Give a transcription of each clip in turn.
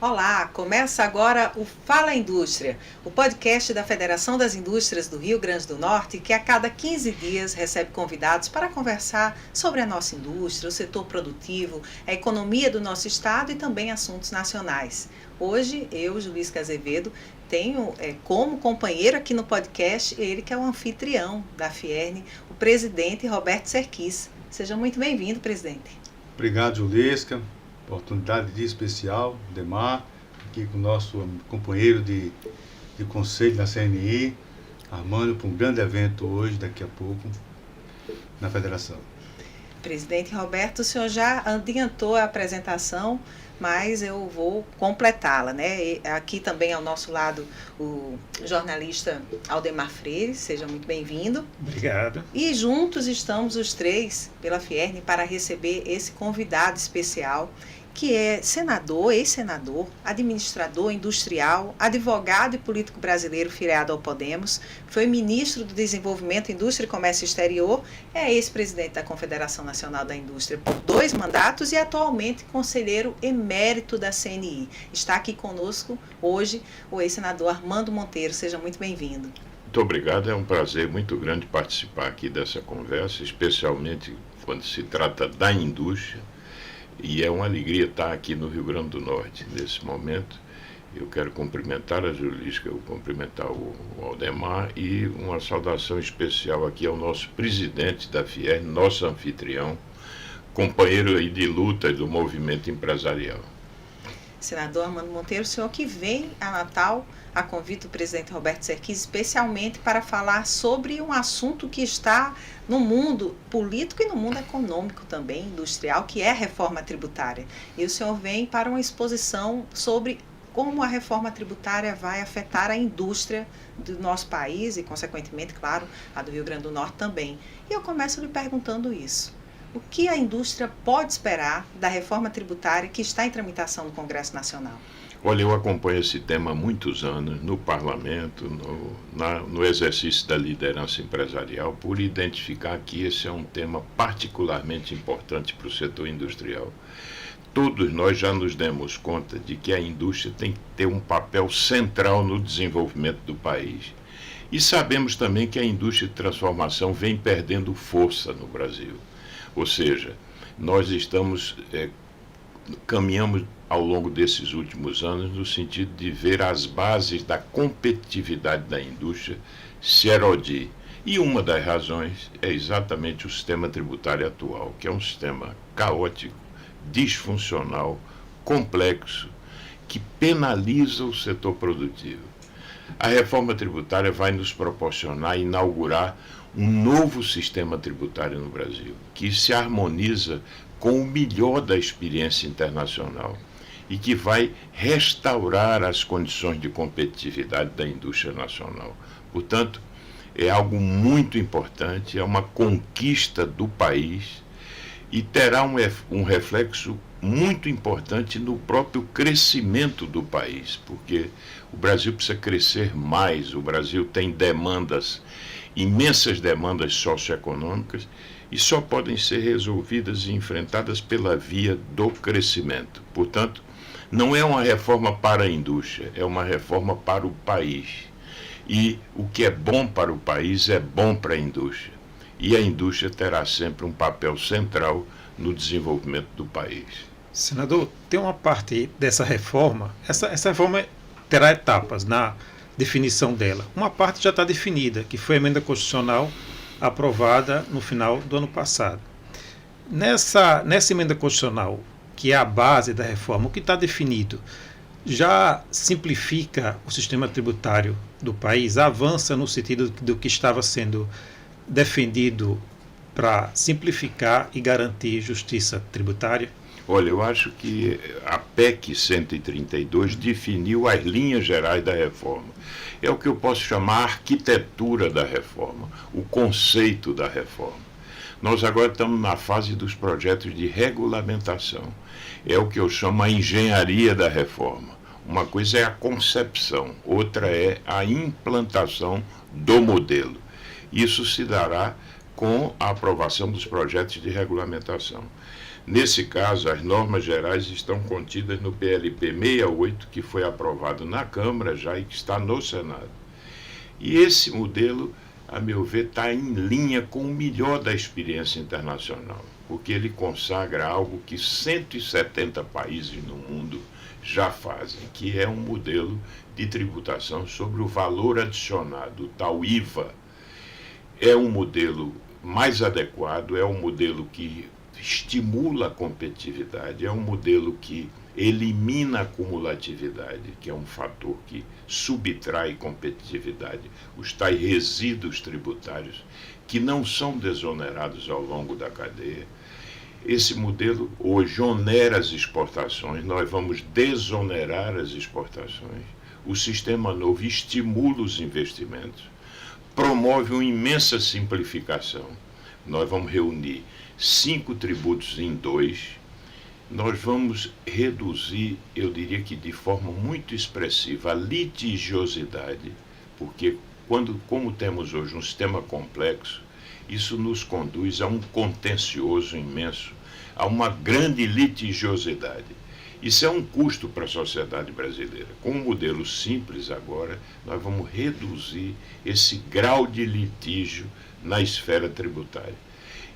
Olá, começa agora o Fala Indústria, o podcast da Federação das Indústrias do Rio Grande do Norte, que a cada 15 dias recebe convidados para conversar sobre a nossa indústria, o setor produtivo, a economia do nosso estado e também assuntos nacionais. Hoje, eu, Julisca Azevedo, tenho como companheiro aqui no podcast ele que é o anfitrião da Fierne, o presidente Roberto Serquis. Seja muito bem-vindo, presidente. Obrigado, Julisca. Oportunidade de especial, Demar, aqui com o nosso companheiro de conselho da CNI, armando para um grande evento hoje, daqui a pouco, na Federação. Presidente Roberto, o senhor já adiantou a apresentação, mas eu vou completá-la, né? E aqui também ao nosso lado o jornalista Aldemar Freire, seja muito bem-vindo. Obrigado. E juntos estamos os três pela Fierne para receber esse convidado especial, que é senador, ex-senador, administrador industrial, advogado e político brasileiro filiado ao Podemos, foi ministro do Desenvolvimento, Indústria e Comércio Exterior, é ex-presidente da Confederação Nacional da Indústria por 2 mandatos e atualmente conselheiro emérito da CNI. Está aqui conosco hoje o ex-senador Armando Monteiro. Seja muito bem-vindo. Muito obrigado, é um prazer muito grande participar aqui dessa conversa, especialmente quando se trata da indústria. E é uma alegria estar aqui no Rio Grande do Norte nesse momento. Eu quero cumprimentar a Julisca, eu cumprimentar o Aldemar e uma saudação especial aqui ao nosso presidente da Fierne, nosso anfitrião, companheiro aí de luta do movimento empresarial. Senador Armando Monteiro, o senhor que vem a Natal a convite do presidente Roberto Serquis, especialmente para falar sobre um assunto que está no mundo político e no mundo econômico também, industrial, que é a reforma tributária. E o senhor vem para uma exposição sobre como a reforma tributária vai afetar a indústria do nosso país e, consequentemente, claro, a do Rio Grande do Norte também. E eu começo lhe perguntando isso. O que a indústria pode esperar da reforma tributária que está em tramitação no Congresso Nacional? Olha, eu acompanho esse tema há muitos anos no parlamento, no exercício da liderança empresarial, por identificar que esse é um tema particularmente importante para o setor industrial. Todos nós já nos demos conta de que a indústria tem que ter um papel central no desenvolvimento do país. E sabemos também que a indústria de transformação vem perdendo força no Brasil. Ou seja, nós caminhamos ao longo desses últimos anos no sentido de ver as bases da competitividade da indústria se erodir. E uma das razões é exatamente o sistema tributário atual, que é um sistema caótico, disfuncional, complexo, que penaliza o setor produtivo. A reforma tributária vai nos proporcionar, inaugurar um novo sistema tributário no Brasil, que se harmoniza com o melhor da experiência internacional e que vai restaurar as condições de competitividade da indústria nacional. Portanto, é algo muito importante, é uma conquista do país e terá um reflexo muito importante no próprio crescimento do país, porque o Brasil precisa crescer mais, o Brasil tem demandas, imensas demandas socioeconômicas, e só podem ser resolvidas e enfrentadas pela via do crescimento. Portanto, não é uma reforma para a indústria, é uma reforma para o país. E o que é bom para o país é bom para a indústria. E a indústria terá sempre um papel central no desenvolvimento do país. Senador, tem uma parte dessa reforma, essa reforma terá etapas na definição dela. Uma parte já está definida, que foi a emenda constitucional aprovada no final do ano passado. Nessa emenda constitucional, que é a base da reforma, o que está definido já simplifica o sistema tributário do país, avança no sentido do que estava sendo defendido para simplificar e garantir justiça tributária? Olha, eu acho que a PEC 132 definiu as linhas gerais da reforma. É o que eu posso chamar a arquitetura da reforma, o conceito da reforma. Nós agora estamos na fase dos projetos de regulamentação. É o que eu chamo a engenharia da reforma. Uma coisa é a concepção, outra é a implantação do modelo. Isso se dará com a aprovação dos projetos de regulamentação. Nesse caso, as normas gerais estão contidas no PLP 68, que foi aprovado na Câmara já e que está no Senado. E esse modelo, a meu ver, está em linha com o melhor da experiência internacional, porque ele consagra algo que 170 países no mundo já fazem, que é um modelo de tributação sobre o valor adicionado, o tal IVA. É um modelo mais adequado, é um modelo que estimula a competitividade, é um modelo que elimina a cumulatividade, que é um fator que subtrai competitividade, os tais resíduos tributários que não são desonerados ao longo da cadeia. Esse modelo hoje onera as exportações, nós vamos desonerar as exportações. O sistema novo estimula os investimentos, promove uma imensa simplificação. Nós vamos reunir 5 tributos em 2. Nós vamos reduzir, eu diria que de forma muito expressiva, a litigiosidade, porque como temos hoje um sistema complexo, isso nos conduz a um contencioso imenso, a uma grande litigiosidade. Isso é um custo para a sociedade brasileira. Com um modelo simples agora, nós vamos reduzir esse grau de litígio na esfera tributária.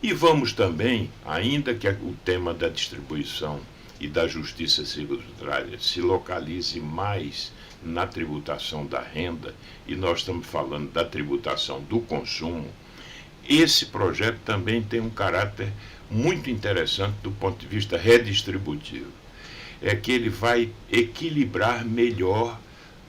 E vamos também, ainda que o tema da distribuição e da justiça tributária se localize mais na tributação da renda, e nós estamos falando da tributação do consumo, esse projeto também tem um caráter muito interessante do ponto de vista redistributivo. É que ele vai equilibrar melhor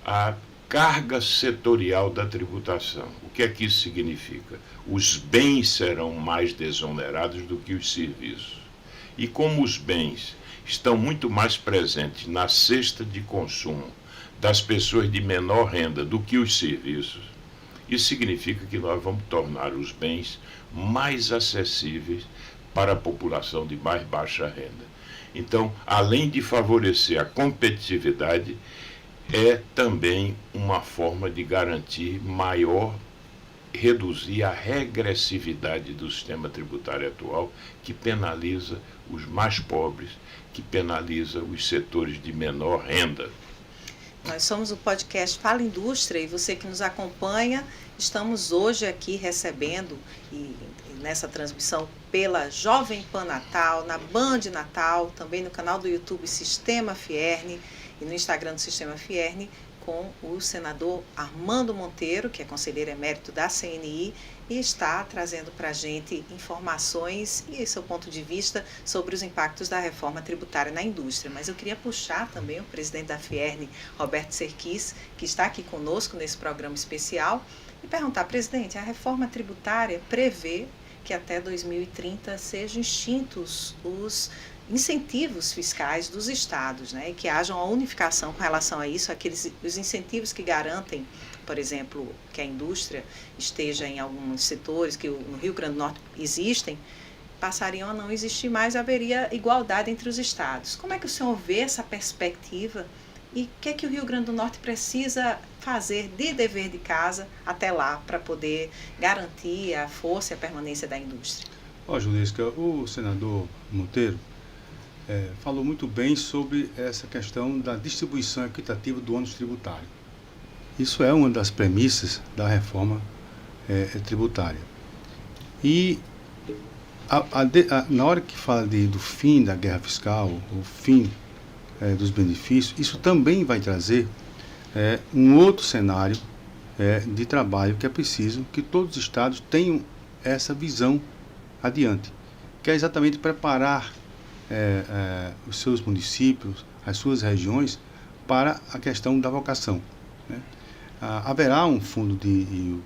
a carga setorial da tributação. O que é que isso significa? Os bens serão mais desonerados do que os serviços. E como os bens estão muito mais presentes na cesta de consumo das pessoas de menor renda do que os serviços, isso significa que nós vamos tornar os bens mais acessíveis para a população de mais baixa renda. Então, além de favorecer a competitividade, é também uma forma de garantir reduzir a regressividade do sistema tributário atual, que penaliza os mais pobres, que penaliza os setores de menor renda. Nós somos o podcast Fala Indústria e você que nos acompanha, estamos hoje aqui recebendo e nessa transmissão pela Jovem Pan Natal, na Band Natal, também no canal do YouTube Sistema Fierne e no Instagram do Sistema Fierne, com o senador Armando Monteiro, que é conselheiro emérito da CNI, e está trazendo para a gente informações e seu ponto de vista sobre os impactos da reforma tributária na indústria. Mas eu queria puxar também o presidente da Fierne, Roberto Serquis, que está aqui conosco nesse programa especial, e perguntar, presidente, a reforma tributária prevê que até 2030 sejam extintos os incentivos fiscais dos estados, né, e que haja uma unificação com relação a isso, os incentivos que garantem, por exemplo, que a indústria esteja em alguns setores que no Rio Grande do Norte existem, passariam a não existir mais, haveria igualdade entre os estados. Como é que o senhor vê essa perspectiva e o que o Rio Grande do Norte precisa fazer de dever de casa até lá para poder garantir a força e a permanência da indústria? Julisca, o senador Monteiro falou muito bem sobre essa questão da distribuição equitativa do ônus tributário. Isso é uma das premissas da reforma tributária. E na hora que fala do fim da guerra fiscal, o fim dos benefícios, isso também vai trazer um outro cenário de trabalho que é preciso que todos os estados tenham essa visão adiante, que é exatamente preparar os seus municípios, as suas regiões, para a questão da vocação, né? Haverá um fundo e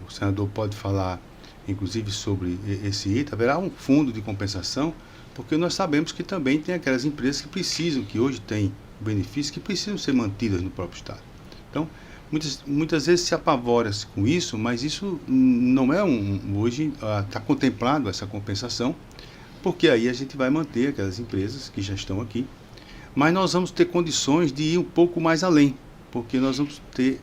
o senador pode falar, inclusive, sobre esse item, haverá um fundo de compensação, porque nós sabemos que também tem aquelas empresas que precisam, que hoje têm benefícios, que precisam ser mantidas no próprio estado. Então, muitas vezes se apavora-se com isso, mas isso não é hoje está contemplado essa compensação, porque aí a gente vai manter aquelas empresas que já estão aqui, mas nós vamos ter condições de ir um pouco mais além, porque nós vamos ter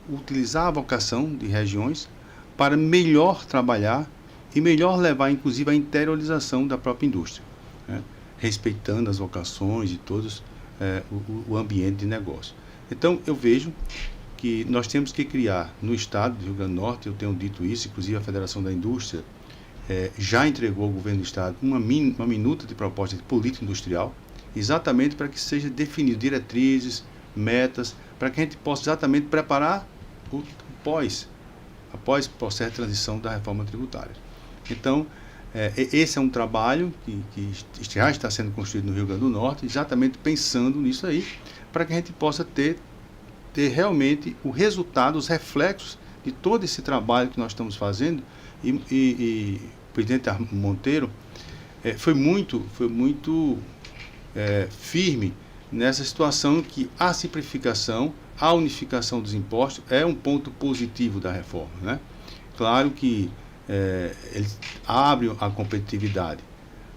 utilizar a vocação de regiões para melhor trabalhar e melhor levar, inclusive, a interiorização da própria indústria, né? Respeitando as vocações de todos, o ambiente de negócio. Então, eu vejo que nós temos que criar no estado do Rio Grande do Norte, eu tenho dito isso, inclusive a Federação da Indústria já entregou ao governo do estado uma minuta de proposta de política industrial, exatamente para que seja definido diretrizes, metas, para que a gente possa exatamente preparar após o processo de transição da reforma tributária. Então, esse é um trabalho que já está sendo construído no Rio Grande do Norte, exatamente pensando nisso aí, para que a gente possa ter realmente o resultado, os reflexos de todo esse trabalho que nós estamos fazendo. E o presidente Monteiro foi muito firme nessa situação que a simplificação, a unificação dos impostos é um ponto positivo da reforma, né? Claro que ele abre a competitividade,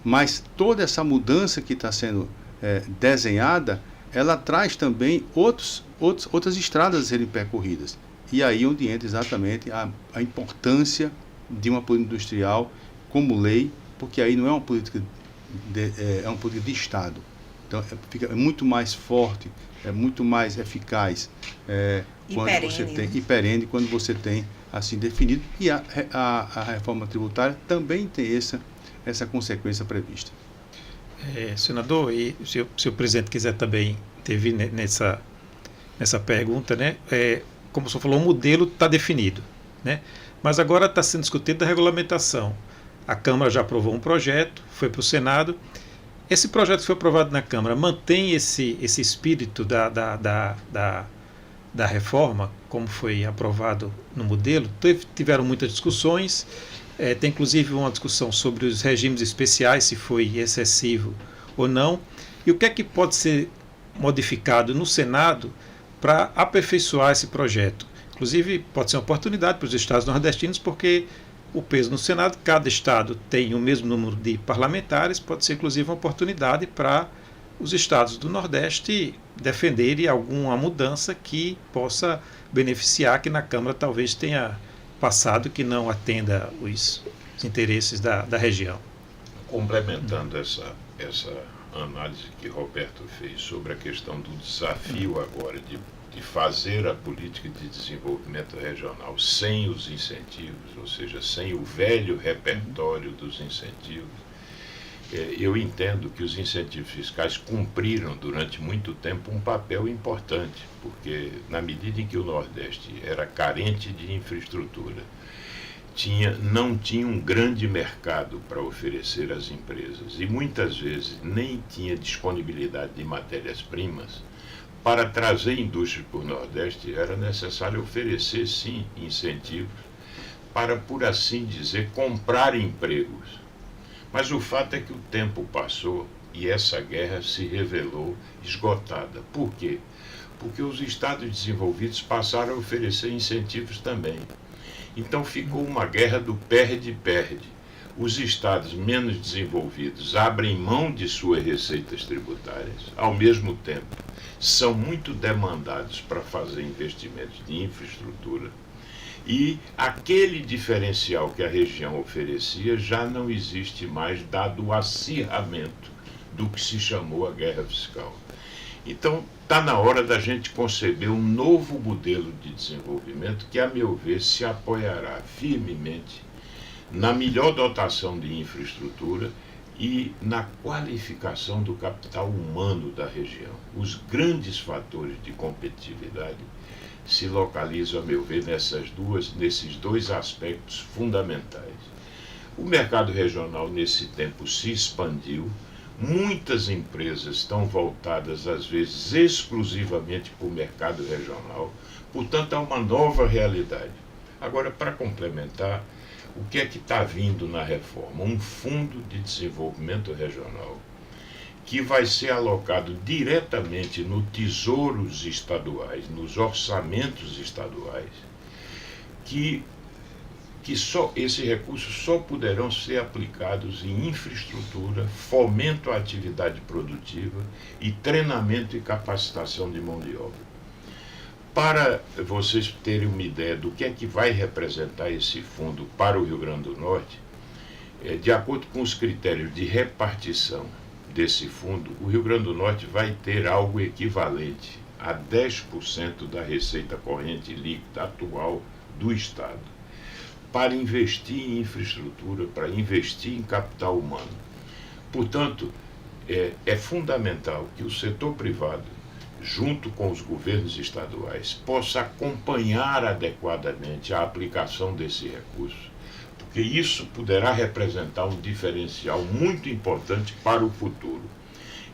mas toda essa mudança que está sendo desenhada, ela traz também outras estradas a serem percorridas. E aí onde entra exatamente a importância de uma política industrial como lei, porque aí não é uma política é uma política de Estado. Então fica muito mais forte, muito mais eficaz quando você tem e perene quando você tem assim definido, e a reforma tributária também tem essa consequência prevista. Senador, e se o presidente quiser também intervir nessa pergunta, né? Como o senhor falou, o modelo está definido, né? Mas agora está sendo discutida a regulamentação. A Câmara já aprovou um projeto, foi para o Senado. Esse projeto que foi aprovado na Câmara mantém esse espírito da reforma, como foi aprovado no modelo? Tiveram muitas discussões, tem inclusive uma discussão sobre os regimes especiais, se foi excessivo ou não, e o que é que pode ser modificado no Senado para aperfeiçoar esse projeto. Inclusive, pode ser uma oportunidade para os estados nordestinos, porque o peso no Senado, cada estado tem o mesmo número de parlamentares, pode ser inclusive uma oportunidade para os estados do Nordeste defenderem alguma mudança que possa beneficiar, que na Câmara talvez tenha passado, que não atenda os interesses da região. Complementando essa análise que Roberto fez sobre a questão do desafio agora de fazer a política de desenvolvimento regional sem os incentivos, ou seja, sem o velho repertório dos incentivos, eu entendo que os incentivos fiscais cumpriram durante muito tempo um papel importante, porque na medida em que o Nordeste era carente de infraestrutura, não tinha um grande mercado para oferecer às empresas e muitas vezes nem tinha disponibilidade de matérias-primas, para trazer indústria para o Nordeste era necessário oferecer, sim, incentivos para, por assim dizer, comprar empregos. Mas o fato é que o tempo passou e essa guerra se revelou esgotada. Por quê? Porque os estados desenvolvidos passaram a oferecer incentivos também. Então ficou uma guerra do perde-perde. Os estados menos desenvolvidos abrem mão de suas receitas tributárias, ao mesmo tempo são muito demandados para fazer investimentos de infraestrutura, e aquele diferencial que a região oferecia já não existe mais, dado o acirramento do que se chamou a guerra fiscal. Então, está na hora da gente conceber um novo modelo de desenvolvimento que, a meu ver, se apoiará firmemente na melhor dotação de infraestrutura e na qualificação do capital humano da região. Os grandes fatores de competitividade se localizam, a meu ver, nesses dois aspectos fundamentais. O mercado regional, nesse tempo, se expandiu. Muitas empresas estão voltadas, às vezes, exclusivamente para o mercado regional. Portanto, há uma nova realidade. Agora, para complementar, o que é que está vindo na reforma? Um fundo de desenvolvimento regional que vai ser alocado diretamente nos tesouros estaduais, nos orçamentos estaduais, que esses recursos só poderão ser aplicados em infraestrutura, fomento à atividade produtiva e treinamento e capacitação de mão de obra. Para vocês terem uma ideia do que é que vai representar esse fundo para o Rio Grande do Norte, De acordo com os critérios de repartição desse fundo, o Rio Grande do Norte vai ter algo equivalente a 10% da receita corrente líquida atual do Estado para investir em infraestrutura, para investir em capital humano. Portanto, é fundamental que o setor privado, junto com os governos estaduais, possa acompanhar adequadamente a aplicação desse recurso, porque isso poderá representar um diferencial muito importante para o futuro.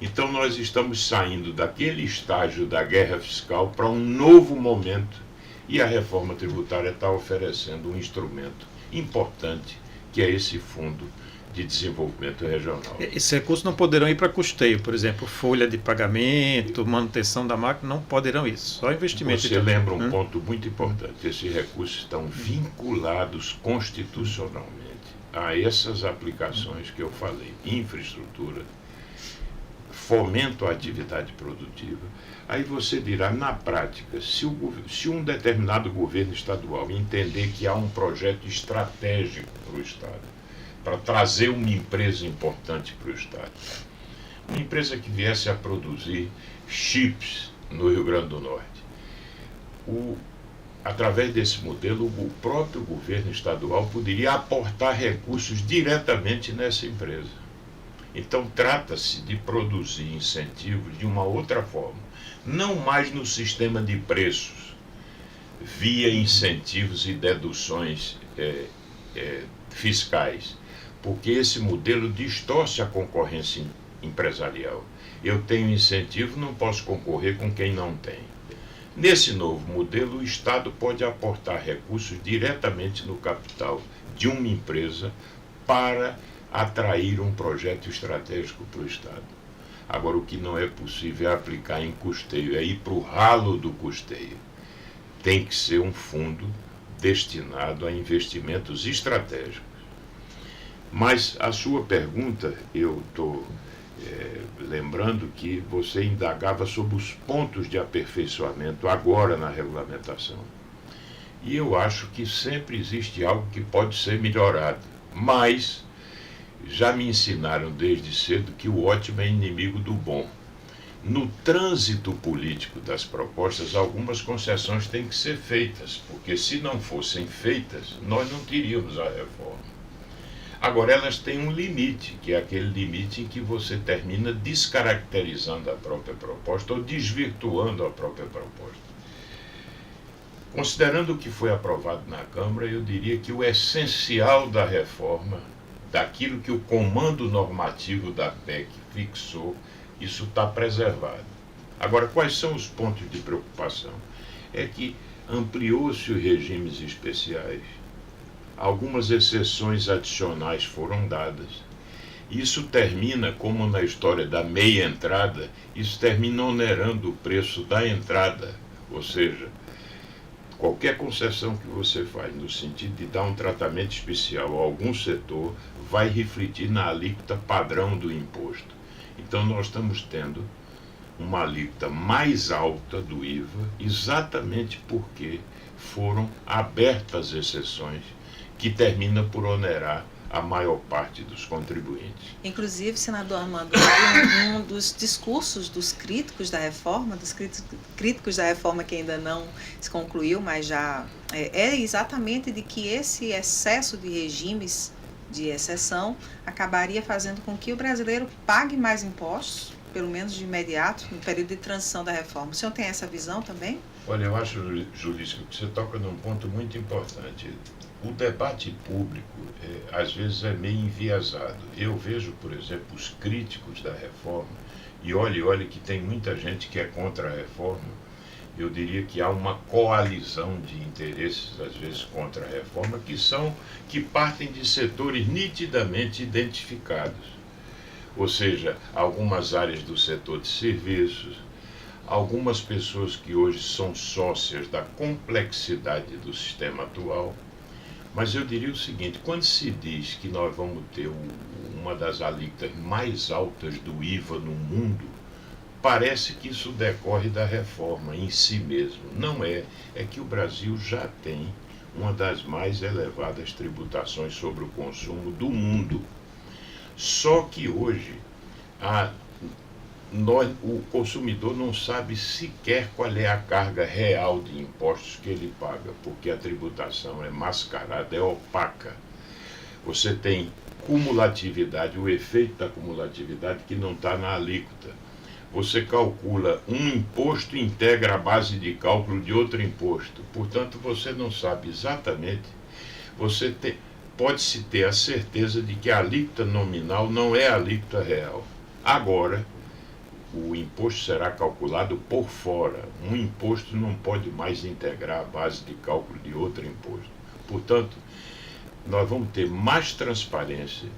Então nós estamos saindo daquele estágio da guerra fiscal para um novo momento, e a reforma tributária está oferecendo um instrumento importante, que é esse Fundo de Desenvolvimento Regional. Esses recursos não poderão ir para custeio, por exemplo, folha de pagamento, manutenção da máquina, não poderão ir, só investimento. Você lembra um ponto muito importante: esses recursos estão vinculados constitucionalmente a essas aplicações que eu falei: infraestrutura, fomento à atividade produtiva. Aí você dirá, na prática, se um determinado governo estadual entender que há um projeto estratégico para o Estado, para trazer uma empresa importante para o Estado, uma empresa que viesse a produzir chips no Rio Grande do Norte, através desse modelo, o próprio governo estadual poderia aportar recursos diretamente nessa empresa. Então, trata-se de produzir incentivos de uma outra forma, não mais no sistema de preços, via incentivos e deduções fiscais, porque esse modelo distorce a concorrência empresarial. Eu tenho incentivo, não posso concorrer com quem não tem. Nesse novo modelo, o Estado pode aportar recursos diretamente no capital de uma empresa para atrair um projeto estratégico para o Estado. Agora, o que não é possível é aplicar em custeio, é ir para o ralo do custeio. Tem que ser um fundo destinado a investimentos estratégicos. Mas a sua pergunta, eu estou lembrando que você indagava sobre os pontos de aperfeiçoamento agora na regulamentação. E eu acho que sempre existe algo que pode ser melhorado, mas já me ensinaram desde cedo que o ótimo é inimigo do bom. No trânsito político das propostas, algumas concessões têm que ser feitas, porque se não fossem feitas, nós não teríamos a reforma. Agora, elas têm um limite, que é aquele limite em que você termina descaracterizando a própria proposta ou desvirtuando a própria proposta. Considerando o que foi aprovado na Câmara, eu diria que o essencial da reforma, daquilo que o comando normativo da PEC fixou, isso está preservado. Agora, quais são os pontos de preocupação? É que ampliou-se os regimes especiais, algumas exceções adicionais foram dadas. Isso termina, como na história da meia entrada, isso termina onerando o preço da entrada, ou seja, qualquer concessão que você faz no sentido de dar um tratamento especial a algum setor vai refletir na alíquota padrão do imposto. Então nós estamos tendo uma alíquota mais alta do IVA exatamente porque foram abertas exceções que termina por onerar a maior parte dos contribuintes. Inclusive, senador Armando, um dos discursos dos críticos da reforma, que ainda não se concluiu, mas já é exatamente de que esse excesso de regimes de exceção acabaria fazendo com que o brasileiro pague mais impostos, pelo menos de imediato, no período de transição da reforma. O senhor tem essa visão também? Olha, eu acho, Julício, que você toca num ponto muito importante. O debate público, às vezes, é meio enviesado. Eu vejo, por exemplo, os críticos da reforma, e olhe que tem muita gente que é contra a reforma. Eu diria que há uma coalizão de interesses, às vezes, contra a reforma, que partem de setores nitidamente identificados. Ou seja, algumas áreas do setor de serviços, algumas pessoas que hoje são sócias da complexidade do sistema atual. Mas eu diria o seguinte: quando se diz que nós vamos ter uma das alíquotas mais altas do IVA no mundo, parece que isso decorre da reforma em si mesmo. Não é. É que o Brasil já tem uma das mais elevadas tributações sobre o consumo do mundo. Só que hoje o consumidor não sabe sequer qual é a carga real de impostos que ele paga, porque a tributação é mascarada, é opaca. Você tem cumulatividade, o efeito da cumulatividade que não está na alíquota. Você calcula um imposto e integra a base de cálculo de outro imposto. Portanto, você não sabe exatamente, pode-se ter a certeza de que a alíquota nominal não é a alíquota real. Agora, o imposto será calculado por fora. Um imposto não pode mais integrar a base de cálculo de outro imposto. Portanto, nós vamos ter mais transparência.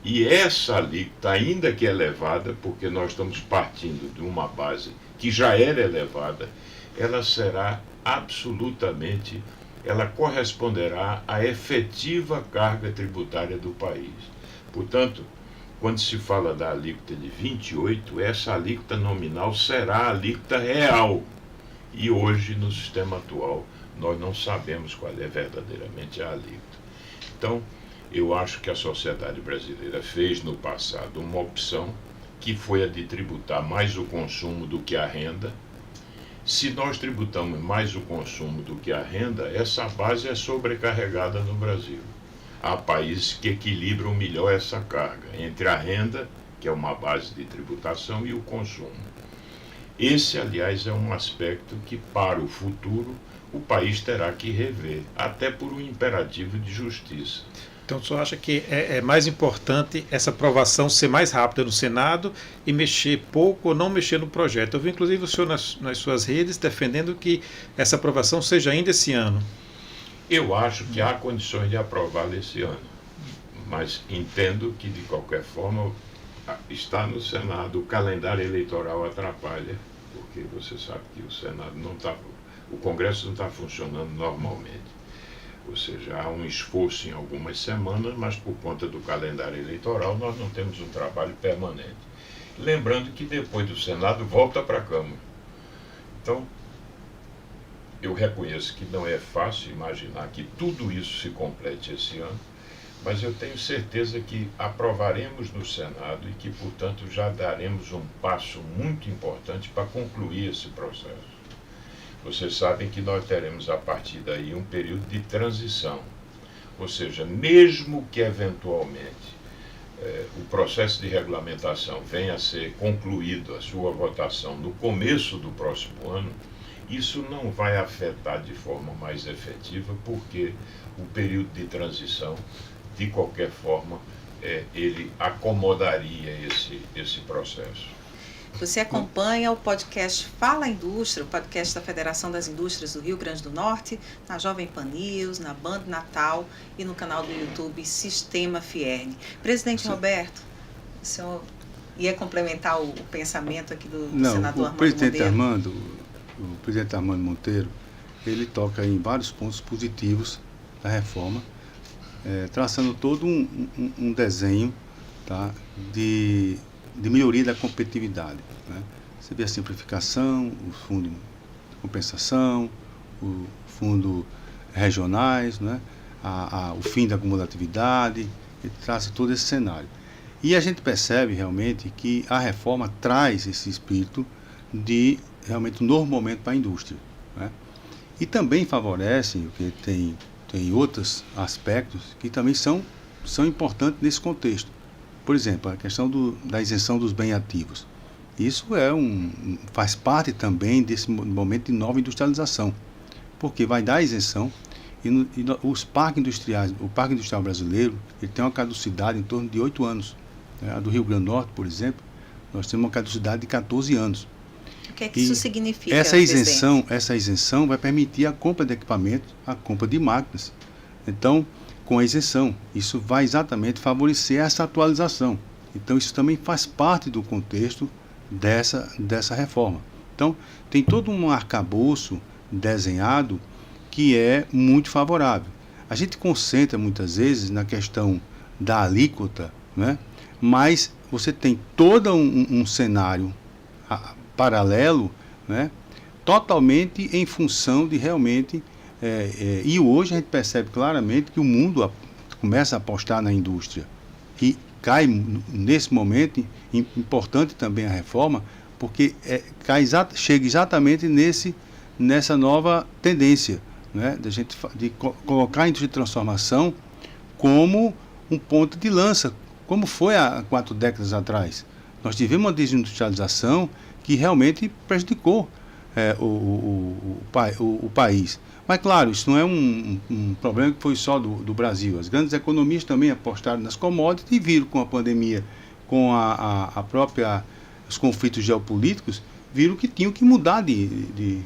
E essa alíquota, ainda que elevada, porque nós estamos partindo de uma base que já era elevada, ela será absolutamente, ela corresponderá à efetiva carga tributária do país. Portanto, quando se fala da alíquota de 28, essa alíquota nominal será a alíquota real. E hoje, no sistema atual, nós não sabemos qual é verdadeiramente a alíquota. Então, eu acho que a sociedade brasileira fez no passado uma opção que foi a de tributar mais o consumo do que a renda. Se nós tributamos mais o consumo do que a renda, essa base é sobrecarregada no Brasil. Há países que equilibram melhor essa carga entre a renda, que é uma base de tributação, e o consumo. Esse, aliás, é um aspecto que, para o futuro, o país terá que rever, até por um imperativo de justiça. Então, o senhor acha que é mais importante essa aprovação ser mais rápida no Senado e mexer pouco ou não mexer no projeto? Eu vi, inclusive, o senhor nas suas redes defendendo que essa aprovação seja ainda esse ano. Eu acho que há condições de aprová-lo esse ano, mas entendo que, de qualquer forma, está no Senado, o calendário eleitoral atrapalha, porque você sabe que o Senado não está, o Congresso não está funcionando normalmente. Ou seja, há um esforço em algumas semanas, mas por conta do calendário eleitoral nós não temos um trabalho permanente. Lembrando que depois do Senado volta para a Câmara. Então, eu reconheço que não é fácil imaginar que tudo isso se complete esse ano, mas eu tenho certeza que aprovaremos no Senado e que, portanto, já daremos um passo muito importante para concluir esse processo. Vocês sabem que nós teremos a partir daí um período de transição, ou seja, mesmo que eventualmente o processo de regulamentação venha a ser concluído, a sua votação no começo do próximo ano, isso não vai afetar de forma mais efetiva, porque o período de transição, de qualquer forma, ele acomodaria esse processo. Você acompanha o podcast Fala Indústria, o podcast da Federação das Indústrias do Rio Grande do Norte, na Jovem Pan News, na Band Natal e no canal do YouTube Sistema Fierne. Presidente Roberto, o senhor ia complementar o pensamento aqui do senador Armando Monteiro? O presidente Armando Monteiro, ele toca em vários pontos positivos da reforma, traçando todo um desenho, tá, de melhoria da competitividade, né? Você vê a simplificação, o fundo de compensação, o fundo regionais, né? O fim da acumulatividade, ele traça todo esse cenário. E a gente percebe realmente que a reforma traz esse espírito de realmente um novo momento para a indústria, né? E também favorece, porque tem outros aspectos que também são importantes nesse contexto. Por exemplo, a questão da isenção dos bens ativos. Isso faz parte também desse momento de nova industrialização, porque vai dar isenção e os parques industriais, o Parque Industrial Brasileiro, ele tem uma caducidade em torno de 8 anos. A do Rio Grande do Norte, por exemplo, nós temos uma caducidade de 14 anos. O que é que isso significa? Essa isenção vai permitir a compra de equipamentos, a compra de máquinas. Então, com a isenção, isso vai exatamente favorecer essa atualização. Então, isso também faz parte do contexto dessa reforma. Então, tem todo um arcabouço desenhado que é muito favorável. A gente concentra muitas vezes na questão da alíquota, né? Mas você tem todo um cenário paralelo, né? Totalmente em função de realmente E hoje a gente percebe claramente que o mundo começa a apostar na indústria. E cai, nesse momento, importante também a reforma, porque chega exatamente nessa nova tendência, né, de colocar a indústria de transformação como um ponto de lança, como foi há 4 décadas atrás. Nós tivemos uma desindustrialização que realmente prejudicou o país. Mas, claro, isso não é um problema que foi só do Brasil. As grandes economias também apostaram nas commodities e viram com a pandemia, com os conflitos geopolíticos, viram que tinham que mudar de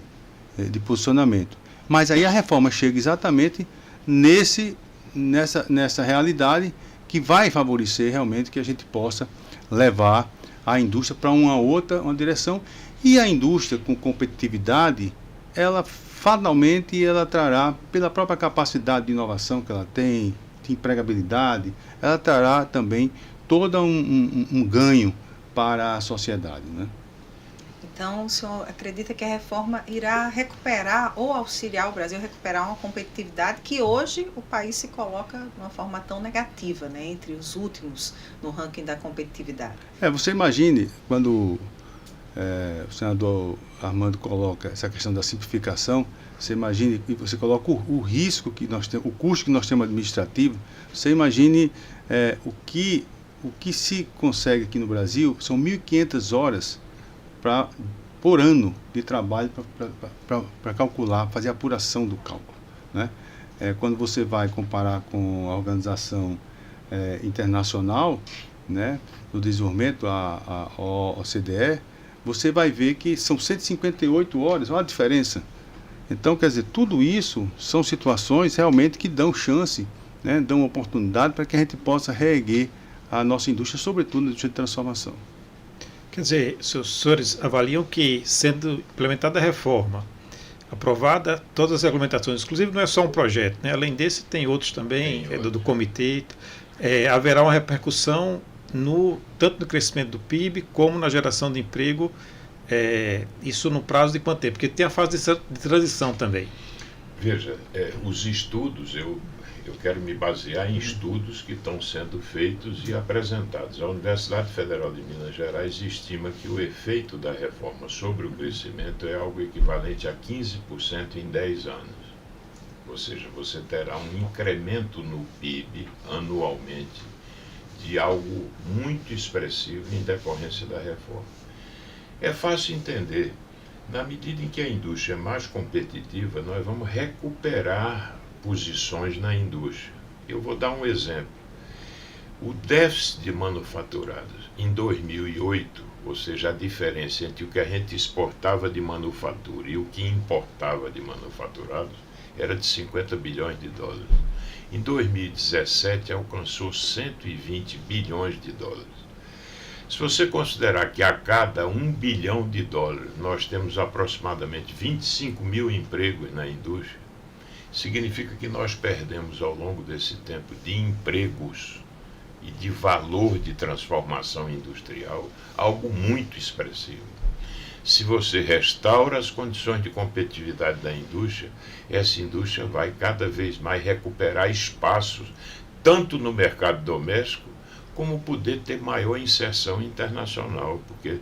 posicionamento. Mas aí a reforma chega exatamente nessa realidade que vai favorecer realmente que a gente possa levar a indústria para uma direção. E a indústria com competitividade, ela fatalmente ela trará, pela própria capacidade de inovação que ela tem, de empregabilidade, ela trará também todo um ganho para a sociedade, né? Então, o senhor acredita que a reforma irá recuperar ou auxiliar o Brasil a recuperar uma competitividade que hoje o país se coloca de uma forma tão negativa, né, entre os últimos no ranking da competitividade? Você imagine quando o senador Armando coloca essa questão da simplificação, você imagine e você coloca o risco que nós temos, o custo que nós temos administrativo, você imagine o que se consegue aqui no Brasil, são 1.500 horas por ano de trabalho para calcular, fazer a apuração do cálculo, né? Quando você vai comparar com a organização internacional, né, do desenvolvimento, a OCDE, você vai ver que são 158 horas, olha a diferença. Então, quer dizer, tudo isso são situações realmente que dão chance, né, dão oportunidade para que a gente possa reerguer a nossa indústria, sobretudo na indústria de transformação. Quer dizer, os senhores avaliam que, sendo implementada a reforma, aprovada todas as regulamentações, inclusive não é só um projeto, né? Além desse tem outros também, do comitê, haverá uma repercussão tanto no crescimento do PIB como na geração de emprego, isso no prazo de quanto tempo? Porque tem a fase de transição também. Veja, os estudos, eu quero me basear em estudos que estão sendo feitos e apresentados. A Universidade Federal de Minas Gerais estima que o efeito da reforma sobre o crescimento é algo equivalente a 15% em 10 anos. Ou seja, você terá um incremento no PIB anualmente de algo muito expressivo em decorrência da reforma. É fácil entender. Na medida em que a indústria é mais competitiva, nós vamos recuperar posições na indústria. Eu vou dar um exemplo. O déficit de manufaturados em 2008, ou seja, a diferença entre o que a gente exportava de manufatura e o que importava de manufaturados, era de 50 bilhões de dólares. Em 2017, alcançou 120 bilhões de dólares. Se você considerar que a cada 1 bilhão de dólares nós temos aproximadamente 25 mil empregos na indústria, significa que nós perdemos ao longo desse tempo de empregos e de valor de transformação industrial algo muito expressivo. Se você restaura as condições de competitividade da indústria, essa indústria vai cada vez mais recuperar espaços, tanto no mercado doméstico, como poder ter maior inserção internacional, porque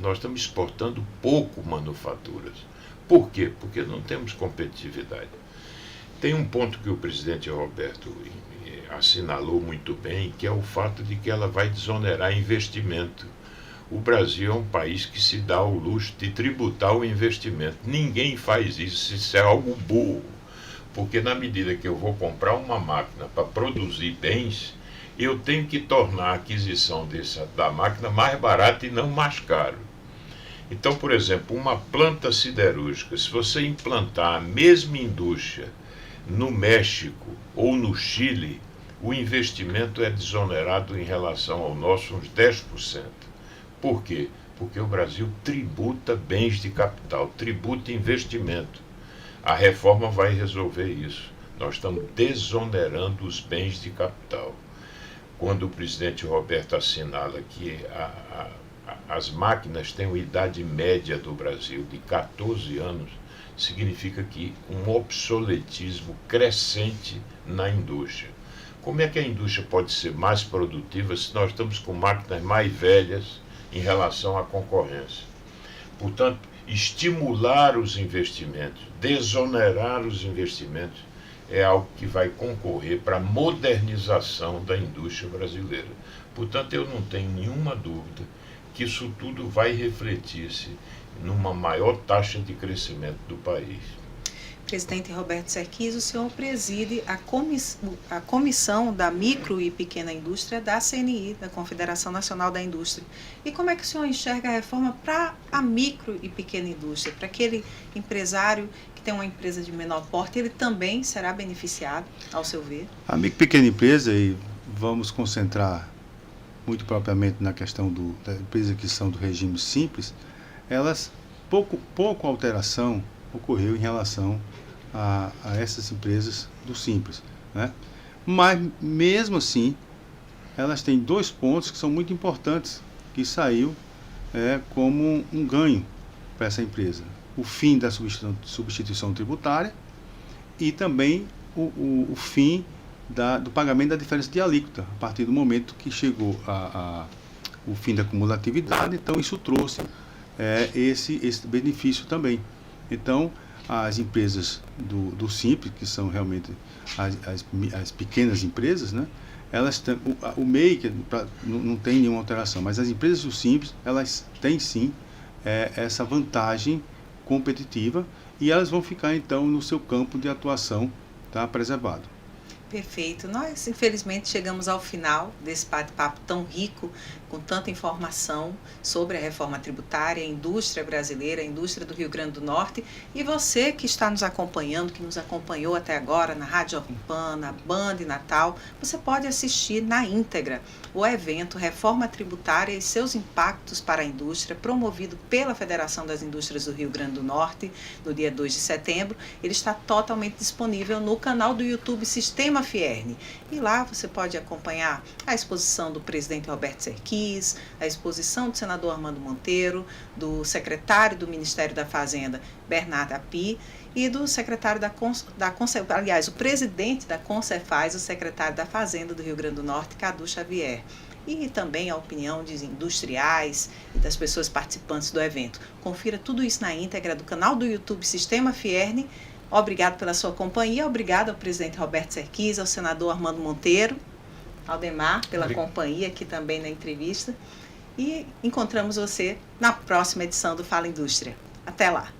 nós estamos exportando pouco manufaturas. Por quê? Porque não temos competitividade. Tem um ponto que o presidente Roberto assinalou muito bem, que é o fato de que ela vai desonerar investimento. O Brasil é um país que se dá ao luxo de tributar o investimento. Ninguém faz isso, isso é algo burro. Porque na medida que eu vou comprar uma máquina para produzir bens, eu tenho que tornar a aquisição da máquina mais barata e não mais caro. Então, por exemplo, uma planta siderúrgica, se você implantar a mesma indústria no México ou no Chile, o investimento é desonerado em relação ao nosso uns 10%. Por quê? Porque o Brasil tributa bens de capital, tributa investimento. A reforma vai resolver isso. Nós estamos desonerando os bens de capital. Quando o presidente Roberto assinala que as máquinas têm uma idade média do Brasil de 14 anos, significa que um obsoletismo crescente na indústria. Como é que a indústria pode ser mais produtiva se nós estamos com máquinas mais velhas em relação à concorrência? Portanto, estimular os investimentos, desonerar os investimentos, é algo que vai concorrer para a modernização da indústria brasileira. Portanto, eu não tenho nenhuma dúvida que isso tudo vai refletir-se numa maior taxa de crescimento do país. Presidente Roberto Serquis, o senhor preside a comissão da micro e pequena indústria da CNI, da Confederação Nacional da Indústria. E como é que o senhor enxerga a reforma para a micro e pequena indústria? Para aquele empresário que tem uma empresa de menor porte, ele também será beneficiado, ao seu ver? A micro e pequena empresa, e vamos concentrar muito propriamente na questão da empresa que são do regime simples, elas, pouco alteração ocorreu em relação a essas empresas do Simples, né? Mas, mesmo assim, elas têm 2 pontos que são muito importantes, que saiu como um ganho para essa empresa. O fim da substituição tributária e também o fim do pagamento da diferença de alíquota, a partir do momento que chegou o fim da cumulatividade. Então, isso trouxe esse benefício também. Então, as empresas do Simples, que são realmente as pequenas empresas, né, elas o MEI não tem nenhuma alteração, mas as empresas do Simples, elas têm sim essa vantagem competitiva e elas vão ficar então no seu campo de atuação, tá, preservado. Perfeito. Nós, infelizmente, chegamos ao final desse bate-papo tão rico, com tanta informação sobre a reforma tributária, a indústria brasileira, a indústria do Rio Grande do Norte. E você que está nos acompanhando, que nos acompanhou até agora na Rádio Jovem Pan, na Band Natal, você pode assistir na íntegra o evento Reforma Tributária e seus impactos para a indústria, promovido pela Federação das Indústrias do Rio Grande do Norte, no dia 2 de setembro. Ele está totalmente disponível no canal do YouTube Sistema Fierne. E lá você pode acompanhar a exposição do presidente Roberto Serquis, a exposição do senador Armando Monteiro, do secretário do Ministério da Fazenda, Bernardo Api, e do secretário aliás, o presidente da Concefaz, o secretário da Fazenda do Rio Grande do Norte, Cadu Xavier. E também a opinião de industriais e das pessoas participantes do evento. Confira tudo isso na íntegra do canal do YouTube Sistema Fierne. Obrigado pela sua companhia, obrigado ao presidente Roberto Serquis, ao senador Armando Monteiro, Aldemar, pela companhia aqui também na entrevista. E encontramos você na próxima edição do Fala Indústria. Até lá!